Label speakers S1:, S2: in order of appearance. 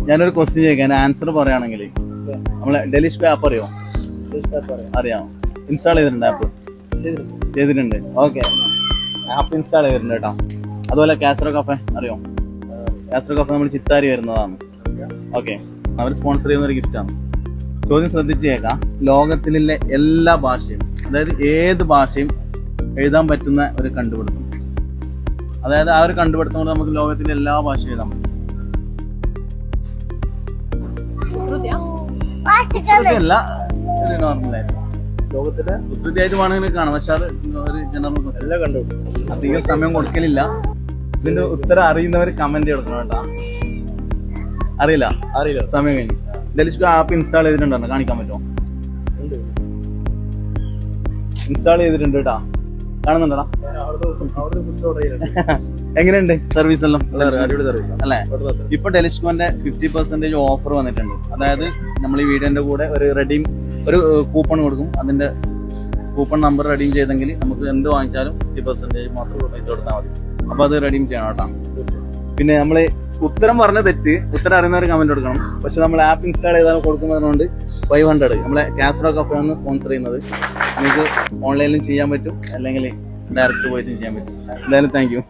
S1: ഞാനൊരു ക്വസ്റ്റ്യൻ ചോദിക്കാം, ആൻസർ പറയുകയാണെങ്കിൽ നമ്മളെ ഡെലിഷ് ആപ്പ് അറിയോ? അറിയാം. ഇൻസ്റ്റാൾ ചെയ്തിട്ടുണ്ട് ആപ്പ്? ചെയ്തിട്ടുണ്ട്. ഓക്കെ, ആപ്പ് ഇൻസ്റ്റാൾ ചെയ്തിട്ടുണ്ട് കേട്ടോ. അതുപോലെ കാസറോ കഫേ അറിയോ? കാസറോ കഫേ നമ്മൾ ചിത്താരി വരുന്നതാണ്. ഓക്കെ, അവർ സ്പോൺസർ ചെയ്യുന്ന ഒരു ഗിഫ്റ്റാണ്. ചോദ്യം ശ്രദ്ധിച്ച് കേൾക്കാം. ലോകത്തിലെ എല്ലാ ഭാഷയും, അതായത് ഏത് ഭാഷയും എഴുതാൻ പറ്റുന്ന ഒരു കണ്ടുപിടുത്തം. അതായത് ആ ഒരു കണ്ടുപിടുത്തം കൊണ്ട് നമുക്ക് ലോകത്തിലെ എല്ലാ ഭാഷയും എഴുതാൻ പറ്റും. അല്ല, ഒരു നോർമലായിട്ട് ലോകത്തിലെ കൃത്യമായിട്ട് വേണമെങ്കിൽ കാണാം. പക്ഷെ അത് ഒരു ജനറൽ കണ്ടുപിടുത്തം. അധികം സമയം കൊടുക്കലില്ല. ഇതിന്റെ ഉത്തരം അറിയുന്നവർ കമന്റ് കൊടുക്കണം കേട്ടാ. അറിയില്ല സമയം കഴിഞ്ഞു. ഡെലിഷ് ആപ്പ് ഇൻസ്റ്റാൾ ചെയ്തിട്ടുണ്ടോ? കാണിക്കാൻ പറ്റുമോ? ഇൻസ്റ്റാൾ ചെയ്തിട്ടുണ്ട് കേട്ടാ. കാണുന്നുണ്ടോടാ? എങ്ങനെയുണ്ട് സർവീസ് എല്ലാം? അല്ലേ? ഇപ്പൊ ഡെലിഷ്കോന്റെ 50% ഓഫർ വന്നിട്ടുണ്ട്. അതായത് നമ്മൾ ഈ വീഡിയോന്റെ കൂടെ ഒരു കൂപ്പൺ കൊടുക്കും. അതിന്റെ കൂപ്പൺ നമ്പർ റെഡീം ചെയ്തെങ്കിൽ നമുക്ക് എന്ത് വാങ്ങിച്ചാലും 50% മാത്രം പൈസ കൊടുത്താൽ മതി. അപ്പൊ അത് റെഡീം ചെയ്യണം കേട്ടോ. പിന്നെ നമ്മള് ഉത്തരം പറഞ്ഞ തെറ്റ്, ഉത്തരം അറിയുന്നവർ കമന്റ് കൊടുക്കണം. പക്ഷെ നമ്മൾ ആപ്പ് ഇൻസ്റ്റാൾ ചെയ്താൽ കൊടുക്കുന്നതുകൊണ്ട് 500 നമ്മളെ കാസറോ കഫേ ആണ് സ്പോൺസർ ചെയ്യുന്നത്. നിങ്ങൾക്ക് ഓൺലൈനിലും ചെയ്യാൻ പറ്റും, അല്ലെങ്കിൽ ഡയറക്റ്റ് പോയിട്ടും ചെയ്യാൻ പറ്റും. എന്തായാലും താങ്ക് യു.